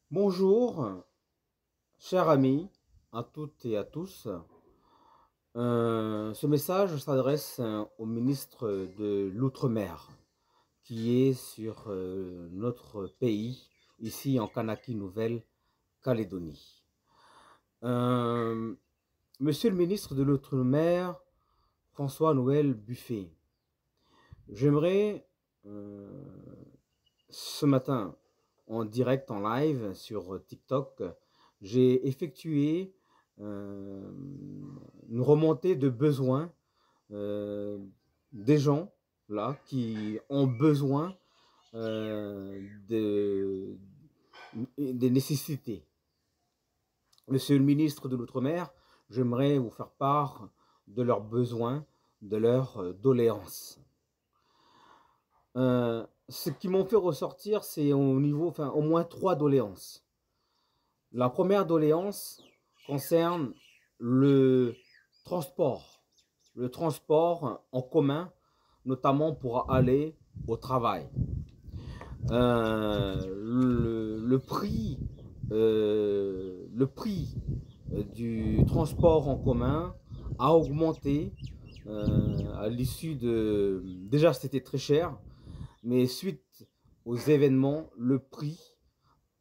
Bonjour, chers amis, à toutes et à tous. Ce message s'adresse au ministre de l'Outre-mer, qui est sur notre pays, ici en Kanaki Nouvelle-Calédonie. Euh, Monsieur le ministre de l'Outre-mer, François-Noël Buffet, j'aimerais ce matin, en direct, en live sur TikTok, j'ai effectué euh, une remontée de besoins euh, des gens là qui ont besoin de, des nécessités. Monsieur le ministre de l'Outre-mer, j'aimerais vous faire part de leurs besoins, de leurs doléances. Ce qui m'ont fait ressortir, c'est au niveau, enfin, au moins trois doléances. La première doléance concerne le transport, le transport en commun, notamment pour aller au travail. Le prix du transport en commun a augmenté à l'issue de... Déjà, c'était très cher, mais suite aux événements, le prix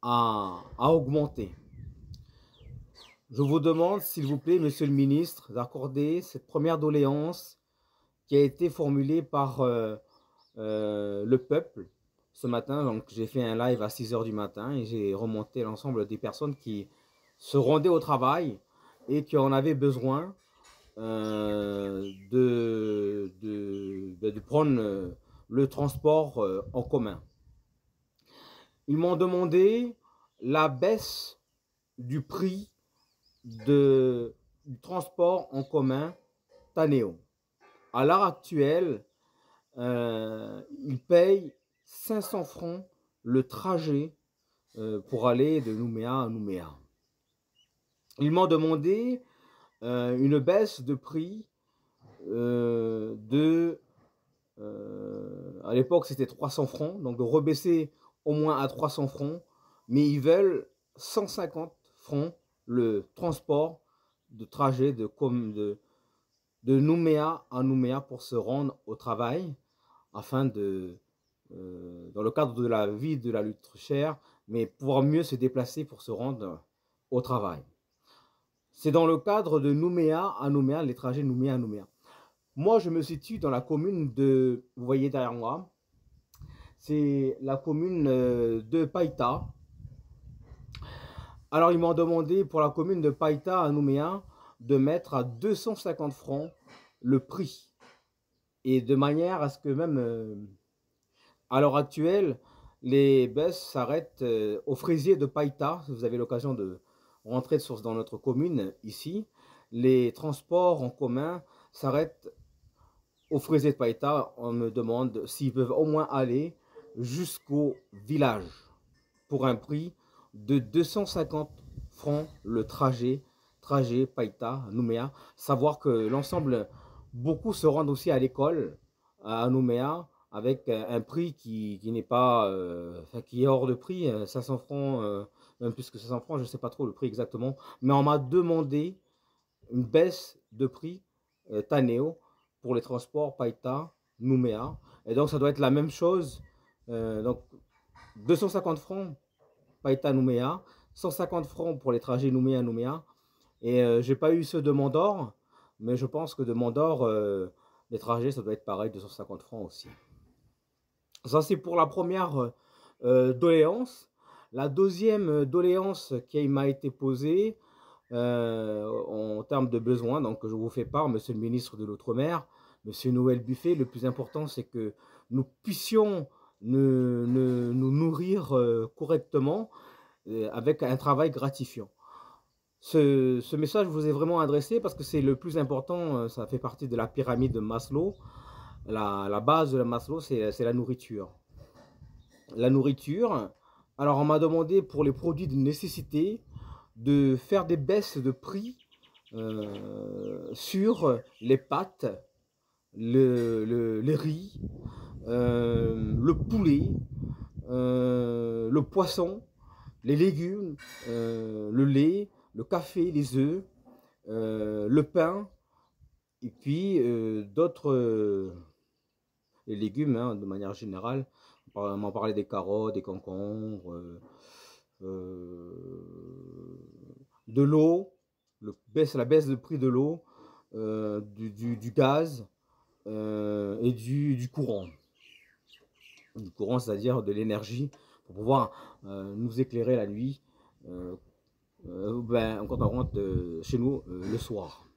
a augmenté. Je vous demande, s'il vous plaît, monsieur le ministre, d'accorder cette première doléance qui a été formulée par le peuple ce matin. Donc, j'ai fait un live à 6 heures du matin et j'ai remonté l'ensemble des personnes qui se rendaient au travail et qui en avaient besoin de prendre le transport en commun. Ils m'ont demandé la baisse du prix du transport en commun Taneo. À l'heure actuelle, il paye 500 francs le trajet pour aller de Nouméa à Nouméa. Ils m'ont demandé une baisse de prix à l'époque c'était 300 francs, donc de rebaisser au moins à 300 francs, mais ils veulent 150 francs le transport de trajet de Nouméa à Nouméa pour se rendre au travail, afin dans le cadre de la vie de la lutte chère, mais pouvoir mieux se déplacer pour se rendre au travail. C'est dans le cadre de Nouméa à Nouméa, les trajets Nouméa à Nouméa. Moi, je me situe dans la commune de, vous voyez derrière moi, c'est la commune de Païta. Alors, ils m'ont demandé pour la commune de Païta à Nouméa de mettre à 250 francs le prix. Et de manière à ce que même à l'heure actuelle, les bus s'arrêtent au fraisier de Païta. Si vous avez l'occasion de rentrer dans notre commune ici, les transports en commun s'arrêtent au fraisier de Païta. On me demande s'ils peuvent au moins aller jusqu'au village pour un prix de 250 francs le trajet Païta-Nouméa. Savoir que l'ensemble, beaucoup se rendent aussi à l'école à Nouméa avec un prix qui n'est pas, enfin, qui est hors de prix, 500 francs, même plus que 500 francs, je ne sais pas trop le prix exactement, mais on m'a demandé une baisse de prix Taneo pour les transports Païta, Nouméa, et donc ça doit être la même chose, donc 250 francs Païta Nouméa, 150 francs pour les trajets Nouméa-Nouméa. Et j'ai pas eu ce de Mandor, mais je pense que de Mandor, les trajets, ça doit être pareil, 250 francs aussi. Ça, c'est pour la première doléance. La deuxième doléance qui m'a été posée en termes de besoins, donc je vous fais part, monsieur le ministre de l'Outre-mer, monsieur Noël Buffet, le plus important, c'est que nous puissions nous nourrir correctement avec un travail gratifiant. Ce message vous est vraiment adressé parce que c'est le plus important, ça fait partie de la pyramide de Maslow. La base de la Maslow, c'est la nourriture. La nourriture, alors on m'a demandé pour les produits de nécessité de faire des baisses de prix sur les pâtes, les riz, le poulet, le poisson, les légumes, le lait, le café, les œufs, le pain, et puis d'autres les légumes, hein, de manière générale. On m'en parlait des carottes, des concombres, de l'eau, la baisse de prix de l'eau, du gaz et du courant. Du courant, c'est-à-dire de l'énergie pour pouvoir nous éclairer la nuit quand on rentre chez nous le soir.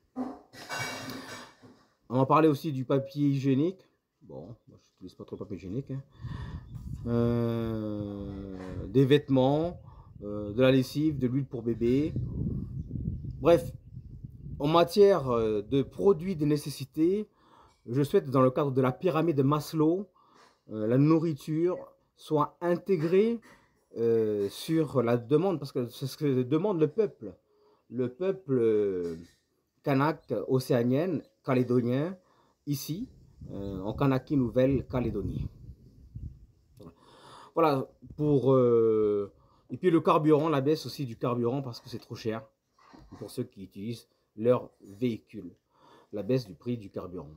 On m'a parlé aussi du papier hygiénique. Bon, je n'utilise pas trop le papier hygiénique. Hein. Des vêtements, de la lessive, de l'huile pour bébé. Bref, en matière de produits de nécessité, je souhaite, dans le cadre de la pyramide de Maslow, la nourriture soit intégrée sur la demande, parce que c'est ce que demande le peuple. Le peuple kanak, océanienne, calédonien, ici, en Kanaki Nouvelle-Calédonie. Voilà, et puis le carburant, la baisse aussi du carburant, parce que c'est trop cher pour ceux qui utilisent leur véhicule. La baisse du prix du carburant.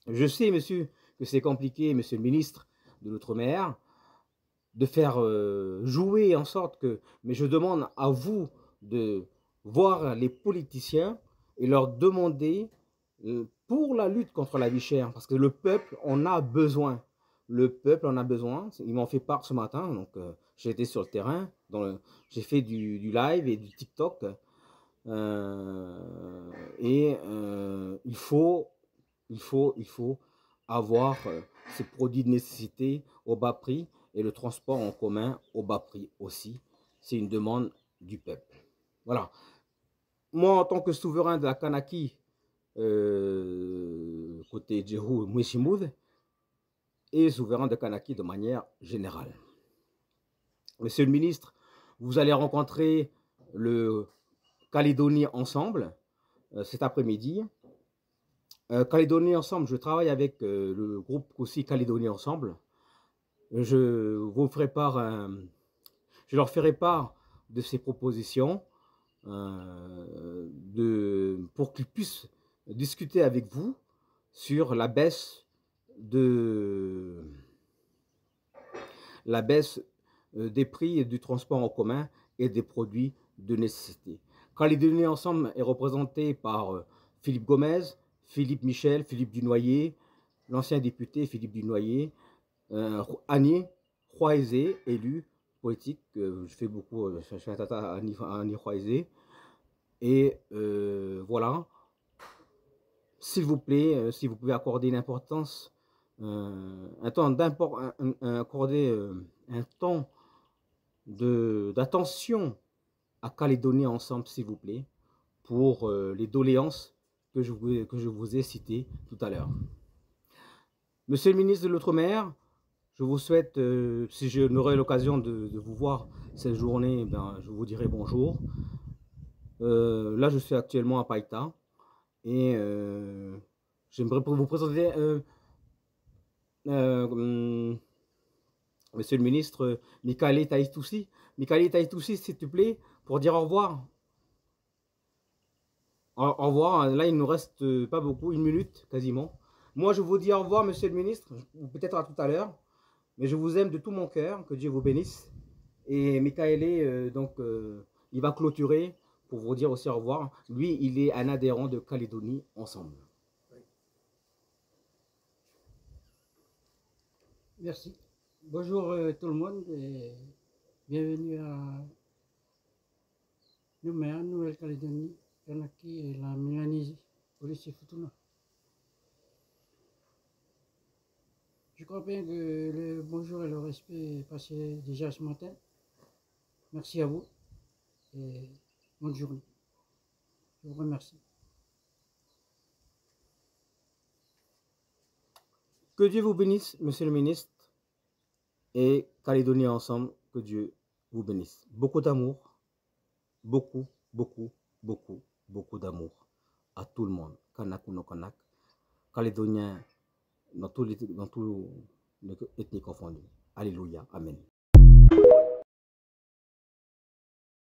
Je sais, monsieur, que c'est compliqué, monsieur le ministre de l'Outre-mer, de faire jouer en sorte que... Mais je demande à vous de voir les politiciens et leur demander pour la lutte contre la vie chère, parce que le peuple en a besoin. Le peuple en a besoin. Il m'en fait part ce matin, donc j'ai été sur le terrain, j'ai fait du live et du TikTok. Il faut avoir ces produits de nécessité au bas prix et le transport en commun au bas prix aussi. C'est une demande du peuple. Voilà. Moi, en tant que souverain de la Kanaki, côté Djehu Mweshimoud, et souverain de Kanaki de manière générale. Monsieur le ministre, vous allez rencontrer le Calédonie Ensemble cet après-midi. Calédonie Ensemble, je travaille avec le groupe aussi Calédonie Ensemble. Je leur ferai part de ces propositions pour qu'ils puissent discuter avec vous sur la baisse des prix du transport en commun et des produits de nécessité. Calédonie Ensemble est représenté par Philippe Gomez, Philippe Michel, Philippe Dunoyer, l'ancien député Philippe Dunoyer, Annie Roisé, élu politique, je fais beaucoup, je suis un tata à Annie Roisé. Et voilà, s'il vous plaît, si vous pouvez accorder une importance, un temps d'attention à Calédonie Ensemble, s'il vous plaît, pour les doléances que je vous ai citées tout à l'heure. Monsieur le ministre de l'Outre-mer, je vous souhaite, si je n'aurai l'occasion de vous voir cette journée, ben, je vous dirai bonjour. Là, je suis actuellement à Païta et j'aimerais vous présenter, monsieur le ministre, Mikale Taïtoussi. Mikale Taïtoussi, s'il te plaît, pour dire au revoir. Au revoir, là il ne nous reste pas beaucoup, 1 minute quasiment. Moi je vous dis au revoir monsieur le ministre, ou peut-être à tout à l'heure, mais je vous aime de tout mon cœur, que Dieu vous bénisse. Et Mikaele, il va clôturer pour vous dire aussi au revoir. Lui, il est un adhérent de Calédonie Ensemble. Merci. Bonjour tout le monde et bienvenue à Nouméa, Nouvelle-Calédonie, Kanaki et la Mélanésie, Police et Futuna. Je crois bien que le bonjour et le respect est passé déjà ce matin. Merci à vous et bonne journée. Je vous remercie. Que Dieu vous bénisse, monsieur le ministre, et Calédonie Ensemble, que Dieu vous bénisse. Beaucoup d'amour, beaucoup, beaucoup, beaucoup, beaucoup d'amour à tout le monde. Kanak ou non Kanak, Calédoniens dans tous les ethnies confondues. Alléluia, Amen.